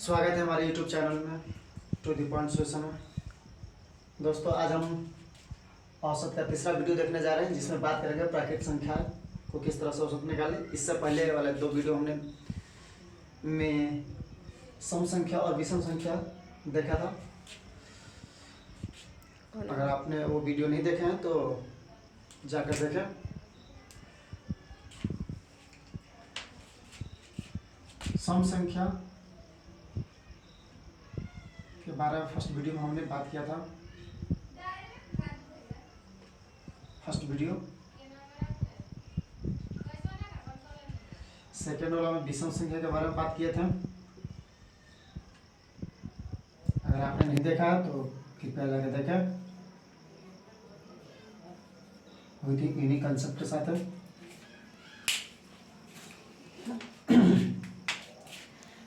स्वागत है हमारे YouTube चैनल में टू दी पॉइंट सोल्यूशन में। दोस्तों, आज हम औसत का तीसरा वीडियो देखने जा रहे हैं, जिसमें बात करेंगे प्राकृतिक संख्या को किस तरह से औसत निकालें। इससे पहले वाले दो वीडियो हमने में सम संख्या और विषम संख्या देखा था। अगर आपने वो वीडियो नहीं देखे हैं तो जाकर देखें। सम संख्या के बारे में फर्स्ट वीडियो में हमने बात किया था। फर्स्ट वीडियो सेकेंड वाला में विषम संख्या के बारे में बात किए थे। अगर आपने नहीं देखा तो कृपया लगे देखें, वही थी इन्हीं कंसेप्ट के साथ है।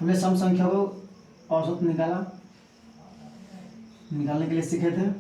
हमने सम संख्या को औसत निकालने के लिए सीखे थे।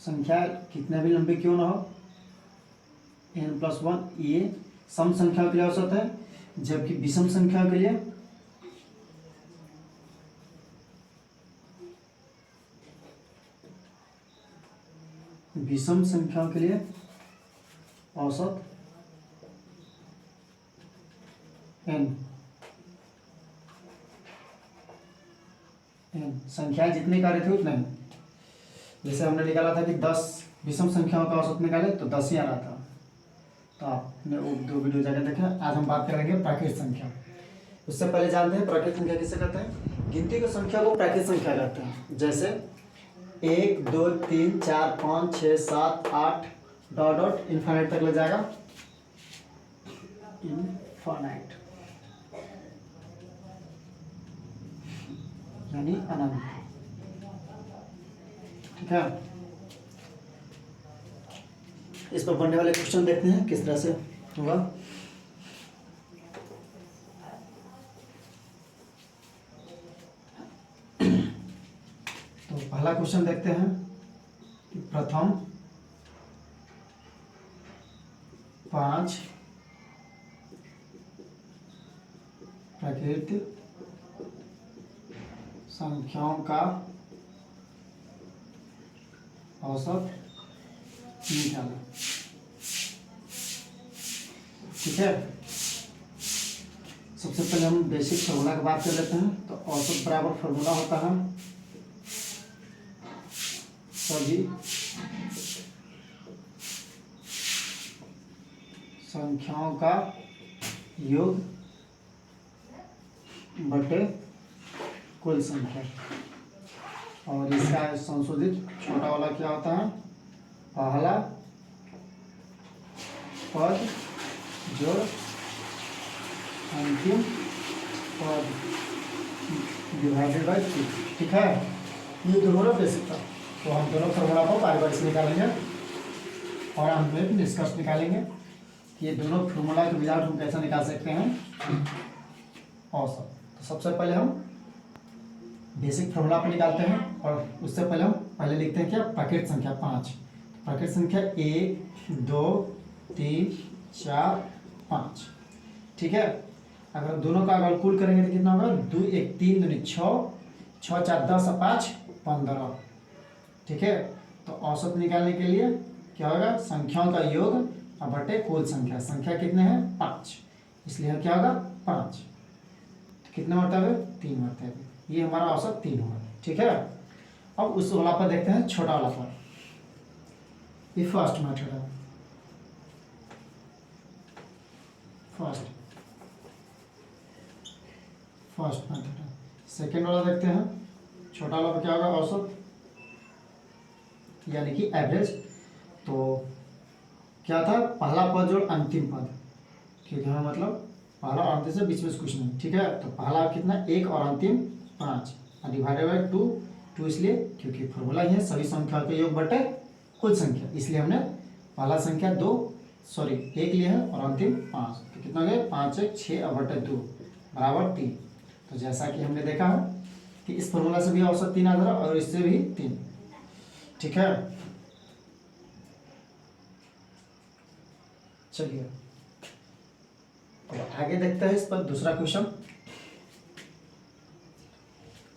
संख्या कितने भी लंबी क्यों ना हो, n+1 ये सम संख्या के लिए औसत है, जबकि विषम संख्या के लिए औसत n संख्या जितनी कार्य थी उतने। जैसे हमने निकाला था कि 10 विषम संख्याओं का औसत निकाले तो 10 ही आ रहा था। तो आपने वो दो वीडियो जाकर देखें। आज हम बात करेंगे प्राकृतिक संख्या। उससे पहले जानते हैं प्राकृतिक संख्या किसे कहते हैं। गिनती की संख्या को प्राकृतिक संख्या कहते हैं। जैसे 1 2 3 4 5 6 7 8 डॉट डॉट इनफाइनाइट तक ले जाएगा। इनफाइनाइट यानी अनंत। ठीक है, इस पर बनने वाले क्वेश्चन देखते हैं किस तरह से होगा। तो पहला क्वेश्चन देखते हैं कि प्रथम 5 प्राकृतिक संख्याओं का औसत निकालें। ठीक है, सबसे पहले हम बेसिक फार्मूला की बात कर लेते हैं। तो औसत बराबर फार्मूला होता है सभी संख्याओं का योग बटे कुल संख्या। और इसका संशोधित छोटा वाला क्या होता है, पहला पद जो अंतिम पद डिवाइडेड बाय 2। ठीक है, ये दोनों ना बेसिक था। तो हम दोनों फॉर्मूला को बारी बारी से निकालेंगे और हम एक निष्कर्ष निकालेंगे कि ये दोनों फॉर्मूला के विदाउट हम कैसे निकाल सकते हैं औसत। तो सबसे पहले हम बेसिक फार्मूला पर निकालते हैं। और उससे पहले हम लिखते हैं क्या, प्राकृतिक संख्या 5। प्राकृतिक संख्या 1 2 3 4 5। ठीक है, अगर दोनों का अगर कुल करेंगे तो कितना होगा, 2 1 3 2 6 6 4 10 5 15। ठीक है, तो औसत निकालने के लिए क्या होगा, संख्याओं का योग और बटे कुल संख्या। संख्या कितने हैं, 5, इसलिए क्या होगा 5। तो कितने मरतबे, 3 मरतबे। ये हमारा औसत 3 होगा। ठीक है, अब उस वाला पर देखते हैं, छोटा वाला पर। ये फर्स्ट मेथड है। फर्स्ट मेथड है। सेकेंड वाला देखते हैं, छोटा वाला पर क्या होगा, औसत यानी कि एवरेज। तो क्या था, पहला पद जोड़ अंतिम पद, क्योंकि हमें मतलब पहला और अंतिम से बीच में कुछ नहीं। ठीक है, तो पहला कितना, 1 और अंतिम 5 डिवाइडेड बाय 2 इसलिए क्योंकि फॉर्मूला ही है सभी संख्याओं के योग बटे कुल संख्या, इसलिए हमने पहला संख्या 1 लिया है और अंतिम 5। तो कितना हो गया, 5 1 6 और बटे 2 बराबर 3। तो जैसा कि हमने देखा है कि इस फॉर्मूला से भी औसत 3 आ रहा और इससे भी 3। ठीक है, चलिए अब आगे देखते हैं इस पर दूसरा क्वेश्चन।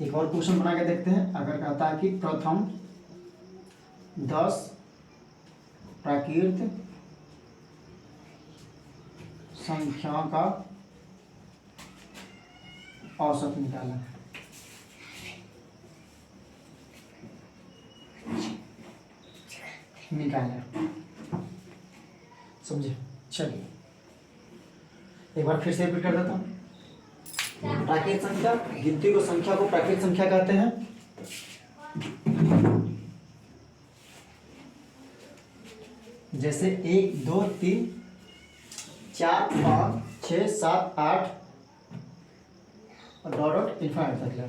एक और क्वेश्चन बना के देखते हैं। अगर कहता है कि प्रथम 10 प्राकृत संख्या का औसत निकालें। समझे? चलिए एक बार फिर से रिपीट कर देता हूँ। प्राकृत संख्या, गिनती को संख्या को प्राकृत संख्या कहते हैं। जैसे 1 2 3 4 5 6 7 8 और डॉट इनफाइनाइट तक है।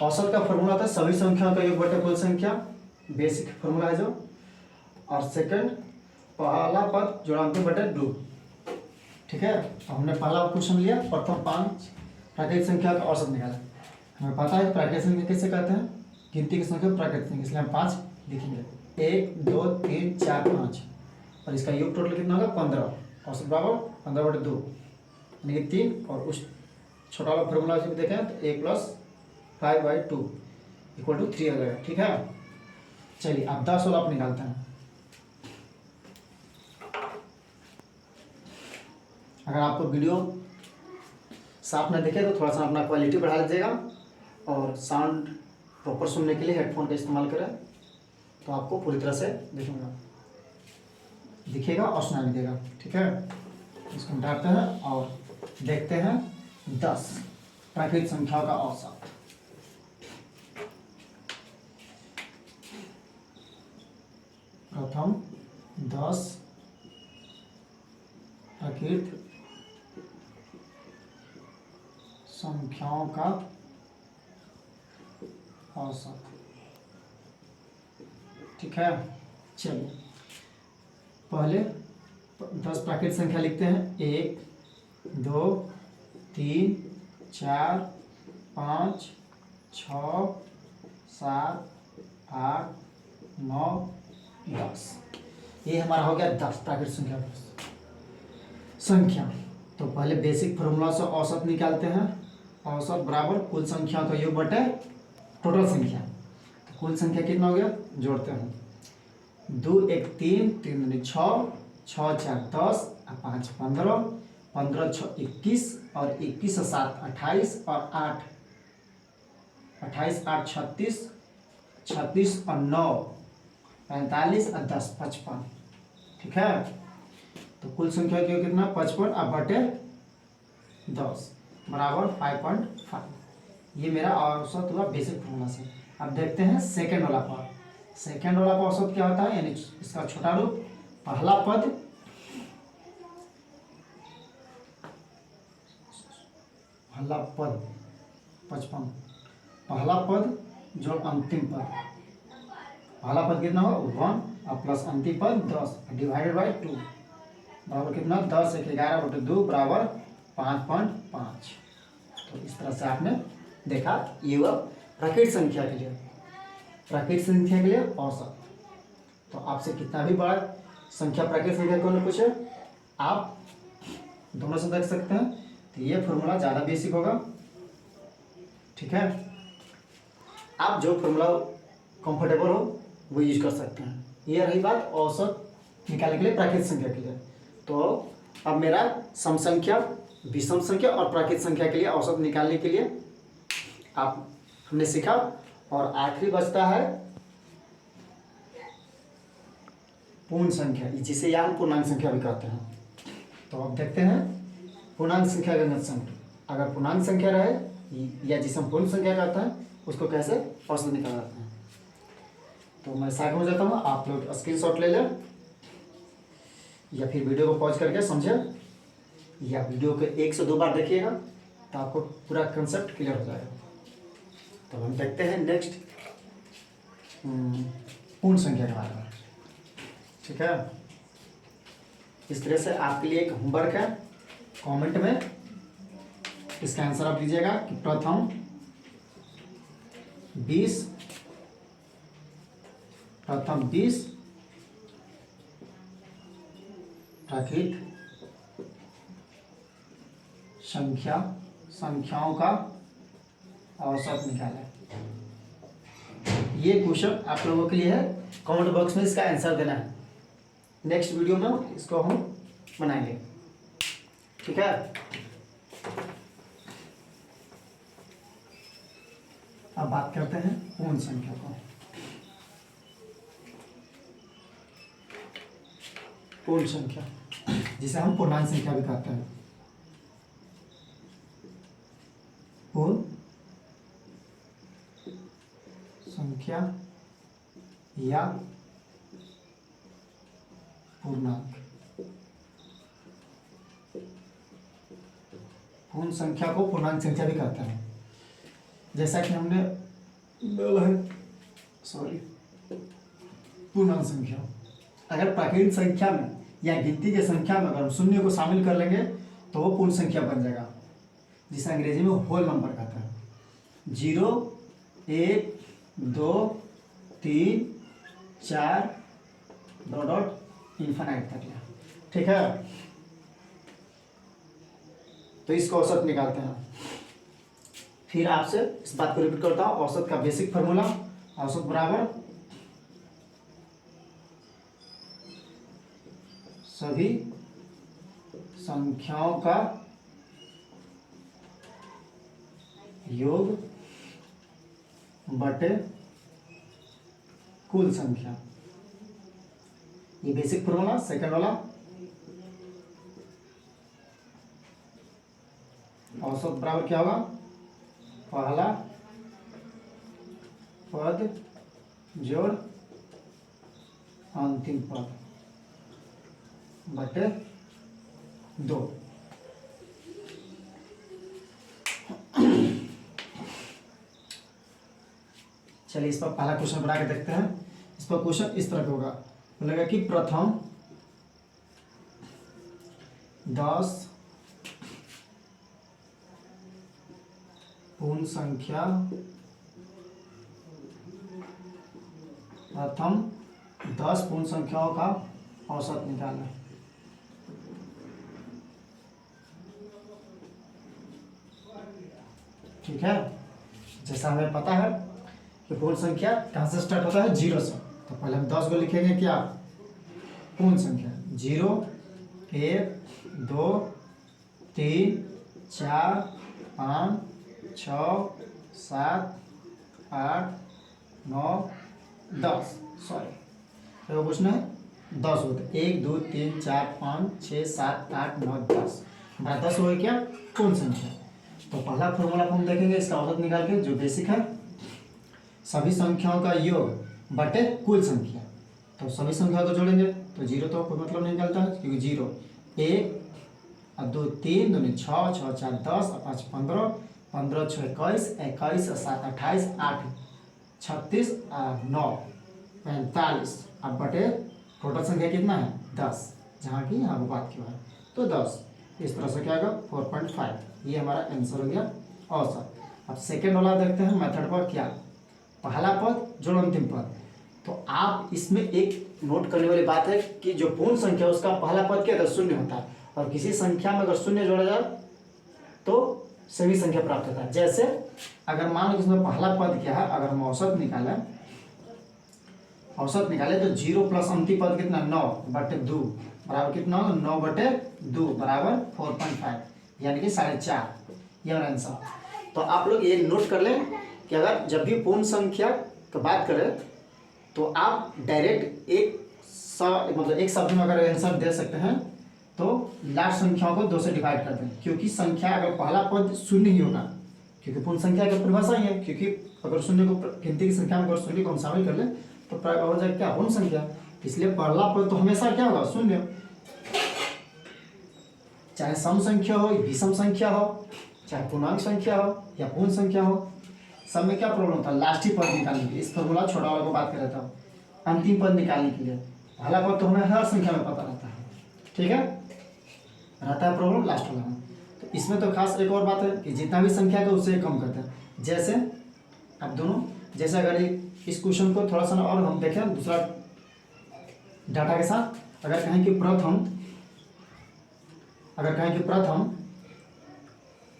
औसत का फॉर्मूला था सभी संख्याओं का योग बटे कुल संख्या, बेसिक फॉर्मूला है जो। और सेकंड पहला पद जोड़ांक बटे 2। ठीक है, हमने पहला क्वेश्चन लिया, प्रथम 5 प्राकृतिक संख्या का औसत निकाला। हमें पता है प्राकृतिक संख्या कैसे कहते हैं, गिनती की संख्या प्राकृतिक संख्या, इसलिए हम 5 लिखेंगे। 1 2 3 4 5 और इसका योग टोटल कितना होगा 15। औसत बराबर 15 बटे 2 यानी कि 3। और उस छोटा वाला फॉर्मूला से भी देखें तो a + 5/2 = 3 आ जाएगा। ठीक है, चलिए अब 10 वाला आप निकालते हैं। अगर आपको वीडियो साफ न दिखे तो थोड़ा सा अपना क्वालिटी बढ़ा लीजिएगा और साउंड प्रॉपर सुनने के लिए हेडफोन का इस्तेमाल करें, तो आपको पूरी तरह से दिखेगा और सुनाई देगा। ठीक है, इसको हटाते हैं और देखते हैं 10 प्राकृतिक संख्याओं का औसत। प्रथम 10 प्राकृतिक संख्याओं का औसत। ठीक है, चलिए पहले 10 प्राकृतिक संख्या लिखते हैं। 1 2 3 4 5 6 7 8 9 10। ये हमारा हो गया 10 प्राकृतिक संख्या। तो पहले बेसिक फॉर्मूला से औसत निकालते हैं। औसत बराबर कुल संख्या का योग बटे टोटल संख्या। तो कुल संख्या कितना हो गया, जोड़ते हैं। 2 1 3 3 2 6 6 4 10 और 5 15 15 6 21 और 21 और 7 28 और 8 28 8 36 36 और 9 45 और 10 55। ठीक है, तो कुल संख्या की कितना 55 और बटे 10 बराबर 5.5। ये मेरा औसत हुआ बेसिक फॉर्मूला से। अब देखते हैं सेकंड वाला पद। सेकंड वाला औसत क्या होता है, यानी इसका छोटा रूप पहला पद पहला पद 55, पहला पद जो अंतिम पद। पहला पद कितना हो 1 और प्लस अंतिम पद 10 डिवाइडेड बाई 2 बराबर कितना 10 1 11 बटे 2 बराबर 5.5। तो इस तरह से आपने देखा, ये हुआ प्राकृतिक संख्या के लिए। प्राकृतिक संख्या के लिए औसत। तो आपसे कितना भी बड़ा संख्या प्राकृतिक संख्या को पूछे, आप दोनों से देख सकते हैं। तो ये फॉर्मूला ज़्यादा बेसिक होगा। ठीक है, आप जो फॉर्मूला कंफर्टेबल हो वो यूज कर सकते हैं। ये रही बात औसत निकालने के लिए प्राकृतिक संख्या के लिए। तो अब मेरा सम संख्या, विषम संख्या और प्राकृतिक संख्या के लिए औसत निकालने के लिए आप हमने सीखा। और आखिरी बचता है पूर्ण संख्या, जिसे या हम पूर्णांक संख्या भी कहते हैं। तो अब देखते हैं पूर्णांक संख्या का गणित। अगर पूर्णांक संख्या रहे या जिसे हम पूर्ण संख्या कहते हैं, उसको कैसे औसत निकाला जाता है। तो मैं साथ में जाता हूँ, आप लोग स्क्रीनशॉट ले लें या फिर वीडियो को पॉज करके समझे, या वीडियो को 1 से 2 बार देखिएगा तो आपको पूरा कंसेप्ट क्लियर हो जाएगा। तो हम देखते हैं नेक्स्ट पूर्ण संख्या के बारे में। ठीक है, इस तरह से आपके लिए एक होमवर्क है। कमेंट में इसका आंसर आप दीजिएगा कि प्रथम 20 प्राकृतिक संख्याओं का औसत निकालें। ये क्वेश्चन आप लोगों के लिए है, कमेंट बॉक्स में इसका आंसर देना है। नेक्स्ट वीडियो में इसको हम बनाएंगे, ठीक है। अब बात करते हैं पूर्ण संख्या को। पूर्ण संख्या जिसे हम पूर्णांक संख्या भी कहते हैं। पूर्ण संख्या या पूर्णांक। पूर्ण संख्या को पूर्णांक संख्या भी कहते हैं। जैसा कि हमने बोला है, पूर्णांक संख्या अगर प्राकृतिक संख्या में या गिनती के संख्या में अगर हम शून्य को शामिल कर लेंगे तो वो पूर्ण संख्या बन जाएगा, जिसे अंग्रेजी में होल नंबर कहते हैं। 0, 1, 2, 3, 4 डॉट इन्फिनाइट तक लिया, ठीक है। तो इसका औसत निकालते हैं। फिर आपसे इस बात को रिपीट करता हूँ, औसत का बेसिक फार्मूला, औसत बराबर सभी संख्याओं का योग बटे कुल संख्या। ये बेसिक फॉर्मूला। सेकंड वाला औसत बराबर क्या होगा, पहला पद जोड़ अंतिम पद बटे 2। चलिए इस पर पहला क्वेश्चन बना के देखते हैं। इस पर क्वेश्चन इस तरह का होगा, बोलेगा कि प्रथम 10 पूर्ण संख्या, प्रथम 10 पूर्ण संख्याओं का औसत निकालना। ठीक है, जैसा हमें पता है कि पूर्ण संख्या कहाँ से स्टार्ट होता है, 0 से। तो पहले हम 10 को लिखेंगे क्या, पूर्ण संख्या। 0, 1, 2, 3, 4, 5, 6, 7, 8, 9, 10। सॉरी तो क्वेश्चन है 10 होते, 1, 2, 3, 4, 5, 6, 7, 8, 9, 10। हमारा 10 हो गया क्या, पूर्ण संख्या। तो पहला फॉर्मूला हम देखेंगे इसका औसत निकाल के, जो बेसिक है, सभी संख्याओं का योग बटे कुल संख्या। तो सभी संख्याओं को जोड़ेंगे तो 0 तो कोई मतलब नहीं निकलता है, क्योंकि 0, 1 और 2, 3, 2 6, 6 4 10 और 5 15, 15 6 21, 21 और 7 28, 8 36 और 9 45। अब बटे टोटल संख्या कितना है, 10, जहाँ की यहाँ बात की है तो 10। इस तरह से क्या होगा, 4.5। ये हमारा आंसर हो गया औसत। अब सेकेंड वाला देखते हैं मेथड पर, क्या, पहला पद जोड़ अंतिम पद। तो आप इसमें एक नोट करने वाली बात है कि जो पूर्ण संख्या उसका पहला पद क्या होता है, शून्य होता है। और किसी संख्या में अगर शून्य जोड़ा जाए तो सभी संख्या प्राप्त होता है। जैसे अगर मान लो इसमें पहला पद क्या है, अगर हम औसत निकाले तो 0 प्लस अंतिम पद कितना, 9 बटे 2 बराबर कितना, 9 बटे 2 बराबर 4.5, यानी कि 4.5। ये हमारा आंसर। तो आप लोग ये नोट कर लें कि अगर जब भी पूर्ण संख्या की बात करें तो आप डायरेक्ट एक शब्द में अगर आंसर दे सकते हैं तो लास्ट संख्याओं को 2 से डिवाइड कर दें, क्योंकि संख्या अगर पहला पद शून्य ही होगा, क्योंकि पूर्ण संख्या की परिभाषा ही है। क्योंकि अगर शून्य को गिनती की संख्या में अगर शून्य को हम शामिल कर लें तो हो जाएगा क्या, पूर्ण संख्या। इसलिए पहला पद तो हमेशा क्या होगा, शून्य। चाहे सम संख्या हो, विषम संख्या हो, चाहे पूर्णांक संख्या हो या पूर्ण संख्या हो, सब में क्या प्रॉब्लम था, लास्ट ही पद निकालने के लिए। इस फॉर्मूला छोटा वाला को बात कर रहा था, अंतिम पद निकालने के लिए। पहला पद तो हमें हर संख्या में पता रहता है, ठीक है, रहता है प्रॉब्लम लास्ट वाला में। तो इसमें तो खास एक और बात है कि जितना भी संख्या है उससे कम करते हैं। जैसे अब दोनों, जैसे अगर इस क्वेश्चन को थोड़ा सा और हम देखें दूसरा डाटा के साथ, अगर कहें कि प्रथम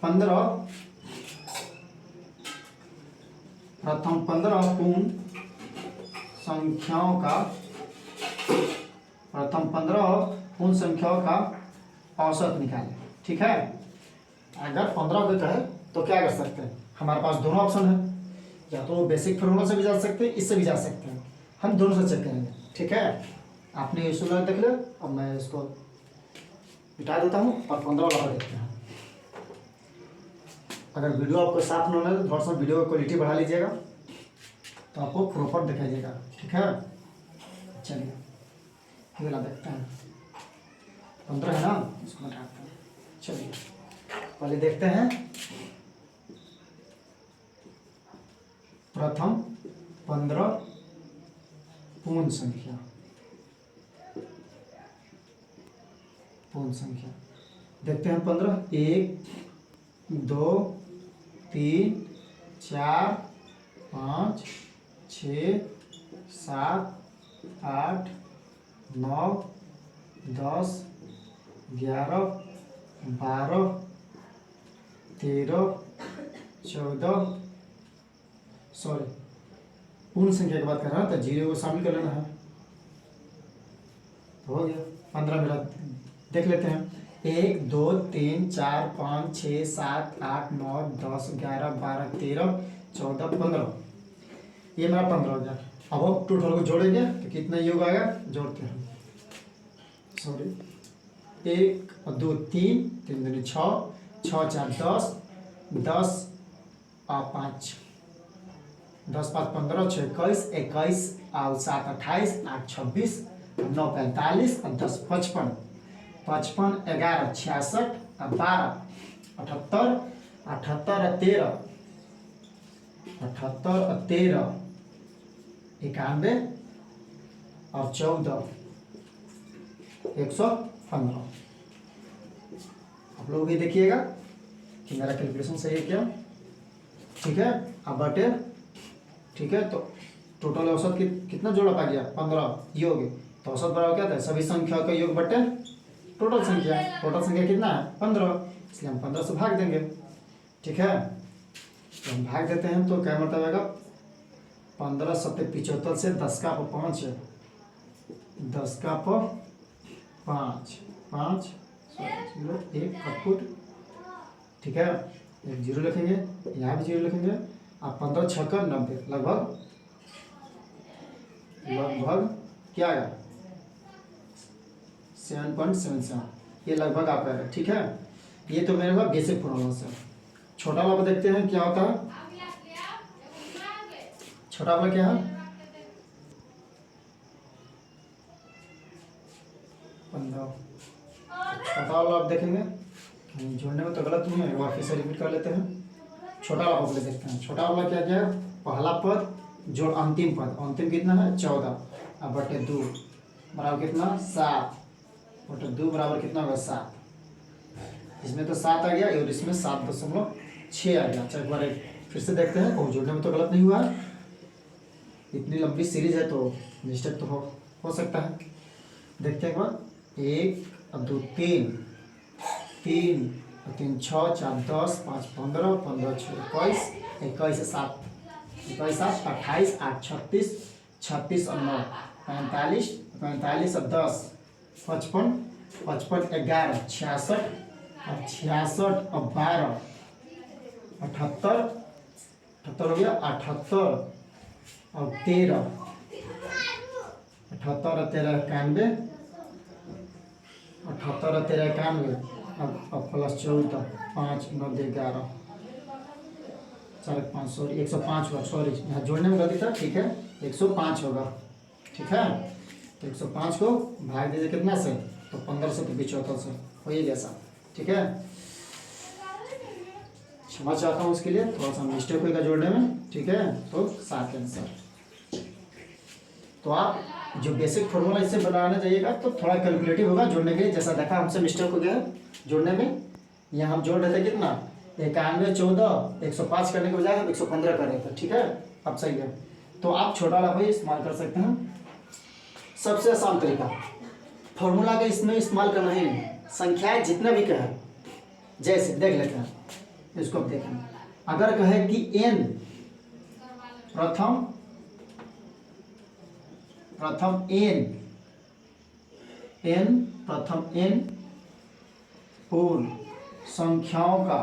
15 प्रथम 15 पूर्ण संख्याओं का प्रथम 15 पूर्ण संख्याओं का औसत निकालें। ठीक है, अगर 15 को कहे तो क्या कर सकते हैं, हमारे पास दोनों ऑप्शन है, या तो बेसिक फॉर्मूला से भी जा सकते हैं, इससे भी जा सकते हैं, हम दोनों से चेक करेंगे। ठीक है, आपने ये सुना देख लिया, अब मैं इसको मिटा देता हूँ और 15 वाला देखते हैं। अगर वीडियो आपको साफ न हो तो थोड़ा सा वीडियो की क्वालिटी बढ़ा लीजिएगा तो आपको प्रॉपर दिखाइएगा। ठीक है, चलिए ये वाला देखते हैं। 15 है ना, इसको हटाते हैं। चलिए पहले देखते हैं प्रथम 15 पूर्ण संख्या। पूर्ण संख्या देखते हैं 15, 1 2 3 4 5 6 7 8 9 10 11 12 13 14 सॉरी पूर्ण संख्या की बात कर रहा है तो जीरो को शामिल कर लेना है, हो गया 15 मेरा। देख लेते हैं 1 2 3 4 5 6 7 8 9 10 11 12 13 14 15, ये मेरा 15 हो गया। अब हम टोटल को जोड़ेंगे तो कितना योग आएगा, जोड़ते हैं। सॉरी 1 और 2 3 3 दूनी 6 6 4 10 10 और 5 10 5 15 6 21 21 और 7 28 8 26 9 45 और 10 55 55 11 66 और 12 78 78 और 13 78 और 13 91 और 14 115। आप लोग भी देखिएगा कि मेरा कैलकुलेशन सही है क्या। ठीक है, अब बटे, ठीक है, तो टोटल औसत कितना जोड़ा पा गया 15 योग, तो औसत बराबर क्या था, सभी संख्या का योग बटे टोटल संख्या। टोटल संख्या कितना है 15, इसलिए हम 15 से भाग देंगे। ठीक है, तो हम भाग देते हैं तो क्या मतलब आएगा 15 सत्ते 75 से 10 का 5 10 का 5 5 0 1 कटकुट। ठीक है, एक जीरो लिखेंगे, यहाँ भी जीरो लिखेंगे। आप 15 6 का 90 लगभग क्या आएगा 7.77, ये लगभग आपका है। ठीक है, ये तो मेरे पास बेसिक फॉर्मूला से। छोटा वाला देखते हैं क्या होता है। छोटा वाला क्या है 15। छोटा वाला आप देखेंगे, जोड़ने में तो गलत नहीं है, एक बार फिर से रिपीट कर लेते हैं। छोटा वाला पहले देखते हैं। छोटा वाला क्या क्या है, पहला पद जोड़ अंतिम पद, अंतिम कितना है 14 अब बटे 2 बराबर कितना 7 बटे 2 बराबर कितना होगा 7। इसमें तो 7 आ गया और इसमें 7.6 आ गया। अच्छा एक बार फिर से देखते हैं, और जोड़ने में तो गलत नहीं हुआ है, इतनी लंबी सीरीज है तो मिस्टेक तो हो सकता है। देखते हैं एक बार 1 और 2 3 3 और 3 6 4 10 5 15 15 6 21 21 7 21 7 28 8 36 36 और 9 45 45 और 10 55 55 11 66 और 66 और 12 78 78 हो गया 78 और 13 78 और 13 91 78 और 13 91 अब प्लस 14 5 9 11 5 सॉरी 105 होगा। सॉरी यहाँ जोड़ने में गलती था। ठीक है 105 होगा। ठीक है, तो 105 को भाग दीजिए कितना से, तो 15 से तो 75 से हो ही जैसा। ठीक है, क्षमा चाहता हूँ उसके लिए, थोड़ा सा मिस्टेक होगा जोड़ने में। ठीक है, तो 7 आंसर। तो आप जो बेसिक फॉर्मूला इससे बनाने जाइएगा तो थोड़ा कैलकुलेटिव होगा जोड़ने के लिए। जैसा देखा हमसे मिस्टेक हो गया जोड़ने में, यहाँ हम जोड़ रहे थे कितना 91 14 105 करने के बजाय हम 115 कर रहे थे। ठीक है, अब सही है। तो आप छोटा वाला भाई इस्तेमाल कर सकते हैं। सबसे आसान तरीका फॉर्मूला का इसमें इस्तेमाल करना ही नहीं, संख्याएं जितना भी कहें, जैसे देख लेते हैं इसको अब देखें, अगर कहे कि n प्रथम n पूर्ण संख्याओं का